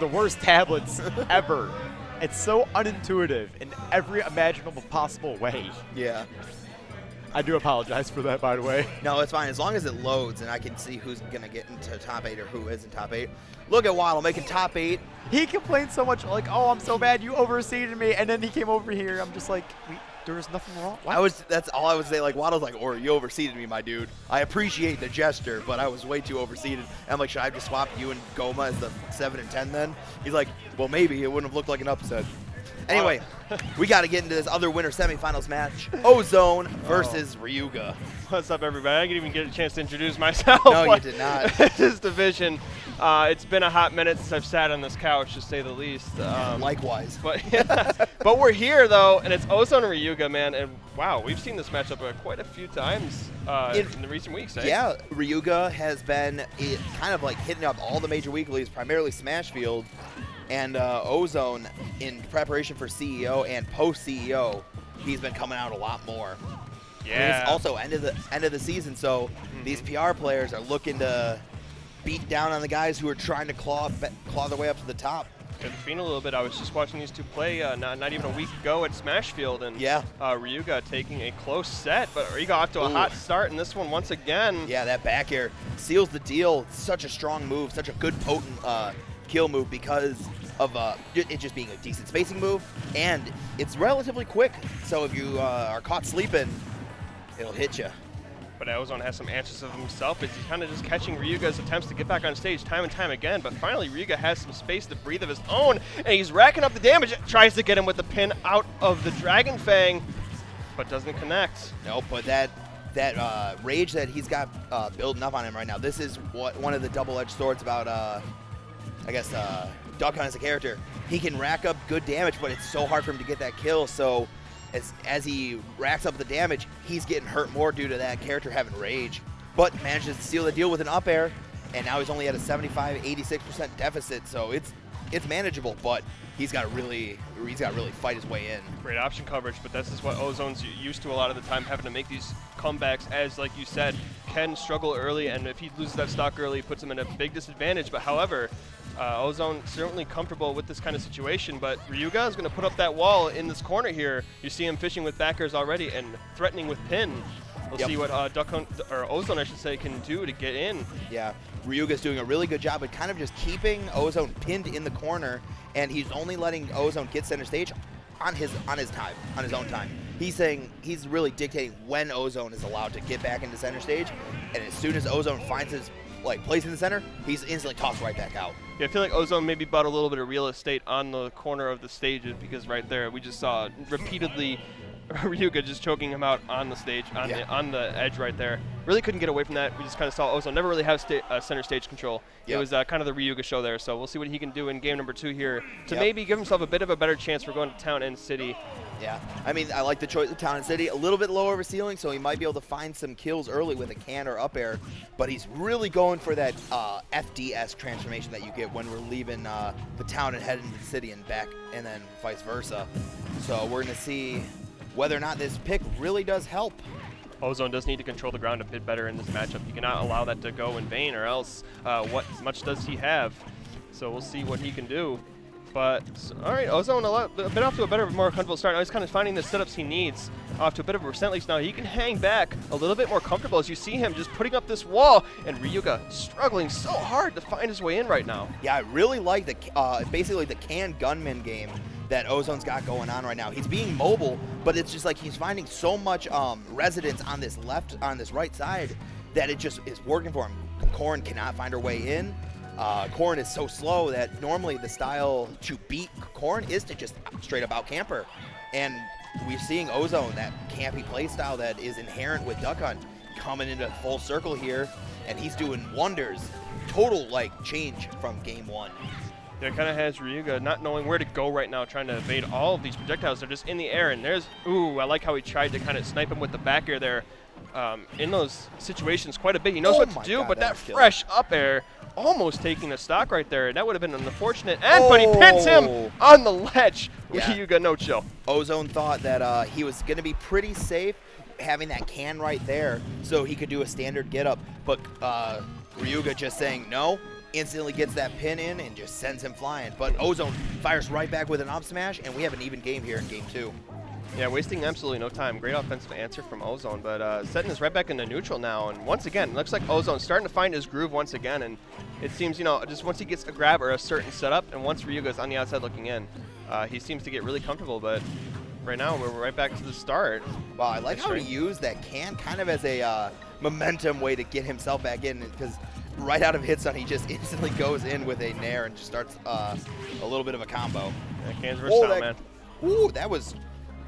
the worst tablets ever. It's so unintuitive in every imaginable possible way. Yeah. I do apologize for that, by the way. No, it's fine. As long as it loads and I can see who's going to get into top 8 or who is in top 8. Look at Waddle making top 8. He complained so much, like, oh, I'm so bad you overseeded me. And then he came over here. I'm just like, there was nothing wrong. What? That's all I would say. Like, Waddle's like, or you overseeded me, my dude. I appreciate the gesture, but I was way too overseeded. And I'm like, should I just swap you and Goma as the 7 and 10 then? He's like, well, maybe. It wouldn't have looked like an upset. Anyway, we got to get into this other winner semifinals match. Ozone versus Ryuga. What's up, everybody? I didn't even get a chance to introduce myself. No, you did not. This division, it's been a hot minute since I've sat on this couch, to say the least. Likewise. But we're here, though, and it's Ozone and Ryuga, man. And, wow, we've seen this matchup quite a few times in the recent weeks, eh? Yeah, Ryuga has been kind of like hitting up all the major weeklies, primarily Smashfield. And Ozone, in preparation for CEO and post-CEO, he's been coming out a lot more. Yeah. I mean, it's also end of the season, so these PR players are looking to beat down on the guys who are trying to claw their way up to the top. Got the feeling a little bit. I was just watching these two play not even a week ago at Smashfield, and Ryuga taking a close set, but Ryuga off to a hot start in this one once again. Yeah, that back air seals the deal. Such a strong move, such a good potent kill move because of it just being a decent spacing move, and it's relatively quick. So if you are caught sleeping, it'll hit you. But Ozone has some answers of himself as he's kind of just catching Ryuga's attempts to get back on stage time and time again. But finally, Ryuga has some space to breathe of his own, and he's racking up the damage. Tries to get him with the pin out of the Dragon Fang, but doesn't connect. Nope, but that rage that he's got building up on him right now, this is one of the double-edged swords about, I guess, Duck Hunt as a character. He can rack up good damage, but it's so hard for him to get that kill. So as he racks up the damage, he's getting hurt more due to that character having rage. But manages to seal the deal with an up air, and now he's only at a 75-86% deficit. So it's manageable, but he's got to really fight his way in. Great option coverage, but this is what Ozone's used to a lot of the time, having to make these comebacks, as like you said, can struggle early, and if he loses that stock early, it puts him in a big disadvantage. But however, Ozone certainly comfortable with this kind of situation, but Ryuga is going to put up that wall in this corner here. You see him fishing with backers already and threatening with pin. We'll see what Duck Hunt, or Ozone, I should say, can do to get in. Yeah, Ryuga's doing a really good job at kind of just keeping Ozone pinned in the corner, and he's only letting Ozone get center stage on his time, on his own time. He's saying he's really dictating when Ozone is allowed to get back into center stage, and as soon as Ozone finds his place in the center, he's instantly tossed right back out. Yeah, I feel like Ozone maybe bought a little bit of real estate on the corner of the stage, because right there we just saw repeatedly Ryuga just choking him out on the stage, on the edge right there. Really couldn't get away from that. We just kind of saw Ozone never really have center stage control. It was kind of the Ryuga show there, so we'll see what he can do in game number 2 here to maybe give himself a bit of a better chance for going to Town and City. Yeah, I mean, I like the choice of Town and City. A little bit lower of a ceiling, so he might be able to find some kills early with a can or up air, but he's really going for that FDS transformation that you get when we're leaving the town and heading to the city and back, and then vice versa. So we're going to see whether or not this pick really does help. Ozone does need to control the ground a bit better in this matchup. You cannot allow that to go in vain, or else what much does he have? So we'll see what he can do. But, all right, Ozone a bit off to a better, more comfortable start. Now he's kind of finding the setups he needs. Off to a bit of a percent lead now. He can hang back a little bit more comfortable as you see him just putting up this wall, and Ryuga struggling so hard to find his way in right now. Yeah, I really like the basically the can gunman game that Ozone's got going on right now. He's being mobile, but it's just like he's finding so much residence on this right side that it just is working for him. Corrin cannot find her way in. Corrin is so slow that normally the style to beat Corrin is to just straight up out camper. And we're seeing Ozone, that campy play style that is inherent with Duck Hunt, coming into full circle here, and he's doing wonders. Total change from game 1. Yeah, it kind of has Ryuga not knowing where to go right now, trying to evade all of these projectiles. They're just in the air, and there's, ooh, I like how he tried to kind of snipe him with the back air there. In those situations quite a bit. He knows what to do, but that fresh up air almost taking a stock right there. That would have been an unfortunate end, but he pins him on the ledge. Ryuga no chill. Ozone thought that he was going to be pretty safe having that can right there so he could do a standard get up, but Ryuga just saying, no, instantly gets that pin in and just sends him flying. But Ozone fires right back with an up smash, and we have an even game here in game 2. Yeah, wasting absolutely no time. Great offensive answer from Ozone, but setting this right back into neutral now. And once again, it looks like Ozone's starting to find his groove once again. And it seems, you know, just once he gets a grab or a certain setup, and once Ryuga's on the outside looking in, he seems to get really comfortable. But right now, we're right back to the start. Wow, I like how he used that can kind of as a momentum way to get himself back in, because right out of hit stun, he just instantly goes in with a nair and just starts a little bit of a combo. Yeah, Can's versatile, man. Ooh, that was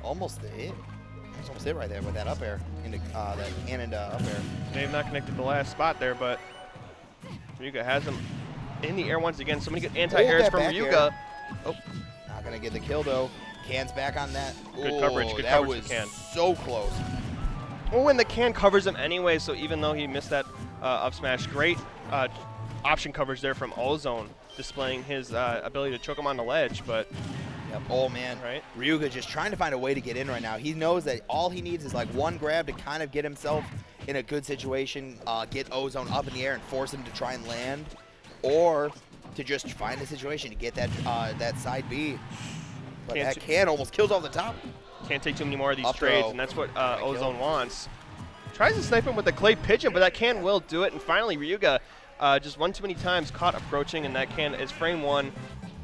almost the hit. That was almost it right there with that up air, into that cannon up air. They've not connected the last spot there, but Ryuga has him in the air once again. So many good anti-airs from Ryuga. Oh, not going to get the kill, though. Can's back on that. Good coverage. Good that coverage was for Can. so close. Oh, and the Can covers him anyway, so even though he missed that up smash, great option coverage there from Ozone, displaying his ability to choke him on the ledge, but... Yep. Oh, man. Right. Ryuga just trying to find a way to get in right now. He knows that all he needs is like one grab to kind of get himself in a good situation, get Ozone up in the air and force him to try and land, or to just find a situation to get that that side B. But that Can almost kills off the top. Can't take too many more of these trades, and that's what Ozone wants. Tries to snipe him with the clay pigeon, but that Can will do it. And finally, Ryuga just one too many times caught approaching, and that Can is frame 1.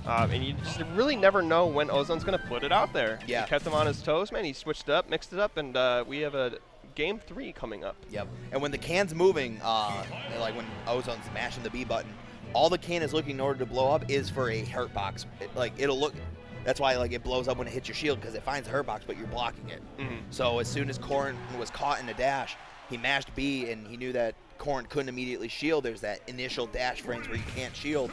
And you just really never know when Ozone's going to put it out there. Yeah. He kept him on his toes, man. He switched it up, mixed it up, and we have a game 3 coming up. Yep. And when the Can's moving, like when Ozone's mashing the B button, all the Can is looking in order to blow up is for a hurt box. It'll look. That's why it blows up when it hits your shield, because it finds a hurt box, but you're blocking it. So as soon as Corrin was caught in a dash, he mashed B, and he knew that Corrin couldn't immediately shield. There's that initial dash frames where you can't shield,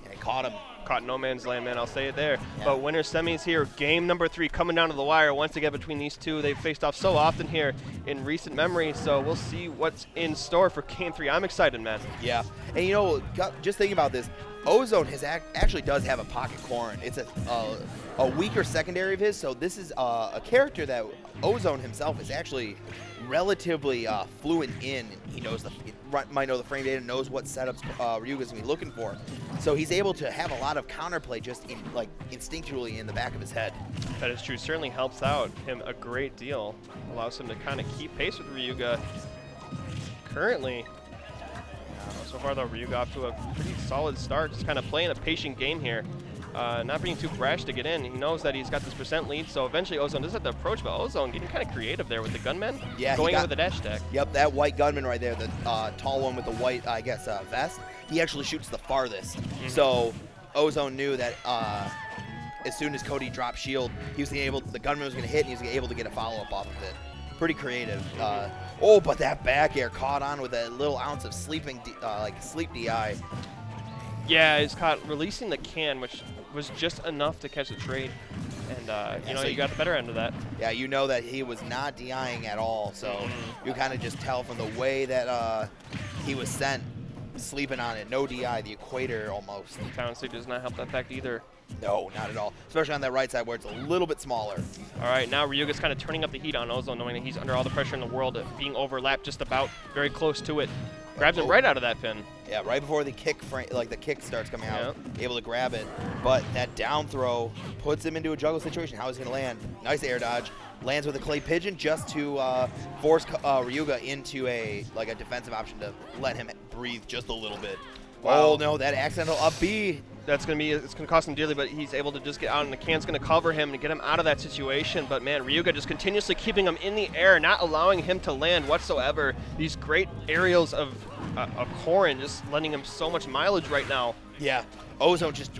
and it caught him. Caught no man's land, man. I'll say it there. Yeah. But winner semis here. Game number 3 coming down to the wire once again between these two. They've faced off so often here in recent memory, so we'll see what's in store for Game 3. I'm excited, man. Yeah. And, you know, just thinking about this, Ozone actually does have a pocket Corrin. It's a weaker secondary of his, so this is a character that Ozone himself is actually relatively fluent in. He knows might know the frame data, knows what setups Ryuga's gonna be looking for. So he's able to have a lot of counterplay just instinctually in the back of his head. That is true. Certainly helps out him a great deal. Allows him to kind of keep pace with Ryuga. Currently, so far though, Ryuga off to a pretty solid start. Just kind of playing a patient game here. Not being too brash to get in. He knows that he's got this % lead, so eventually Ozone does have to approach, but Ozone getting kind of creative there with the gunman. Yeah, going in with the dash attack. Yep, that white gunman right there, the tall one with the white, I guess, vest, he actually shoots the farthest. So Ozone knew that as soon as Cody dropped shield, the gunman was going to hit, and he was able to get a follow-up off of it. Pretty creative. Oh, but that back air caught on with a little ounce of sleep DI. Yeah, he's caught releasing the Can, which was just enough to catch the trade. And, you know, you got the better end of that. Yeah, you know that he was not DIing at all, so you kind of just tell from the way that he was sent, sleeping on it. No DI, the equator almost. Town Sleep does not help that fact either. No, not at all. Especially on that right side where it's a little bit smaller. All right, now Ryuga's kind of turning up the heat on Ozone, knowing that he's under all the pressure in the world, being overlapped just about, very close to it. Grabs him right out of that pin. Yeah, right before the kick the kick starts coming out, able to grab it. But that down throw puts him into a juggle situation. How is he going to land? Nice air dodge. Lands with a clay pigeon just to force Ryuga into a defensive option to let him breathe just a little bit. Wow. Oh no, that accidental up B. It's gonna cost him dearly, but he's able to just get out, and the Can's gonna cover him and get him out of that situation. But man, Ryuga just continuously keeping him in the air, not allowing him to land whatsoever. These great aerials of Corrin just lending him so much mileage right now. Yeah, Ozone just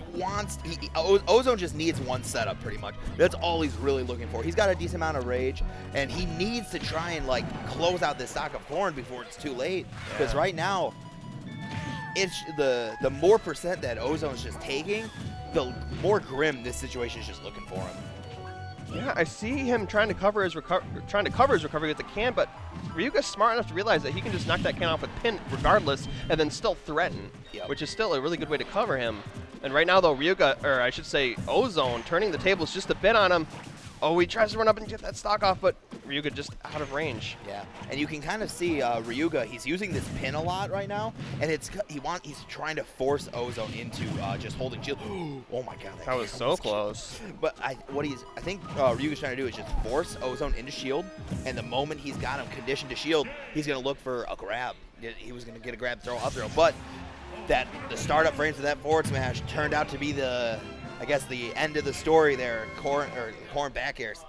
Ozone just needs one setup pretty much. That's all he's really looking for. He's got a decent amount of rage, and he needs to try and close out this stock of Corrin before it's too late. Because right now, it's the more percent that Ozone's just taking, the more grim this situation is just looking for him. Yeah, I see him trying to cover his recovery with the Can, but Ryuga's smart enough to realize that he can just knock that Can off with pin regardless, and then still threaten, which is still a really good way to cover him. And right now, though, Ryuga, or I should say Ozone, turning the tables just a bit on him. Oh, he tries to run up and get that stock off, but Ryuga just out of range. Yeah, and you can kind of see Ryuga. He's using this pin a lot right now, and he's trying to force Ozone into just holding shield. Oh my God, That was so close. But I think Ryuga's trying to do is just force Ozone into shield, and the moment he's got him conditioned to shield, he's gonna look for a grab. He was gonna get a grab, throw, up throw, but the startup frames of that forward smash turned out to be I guess the end of the story there. Corrin back airs.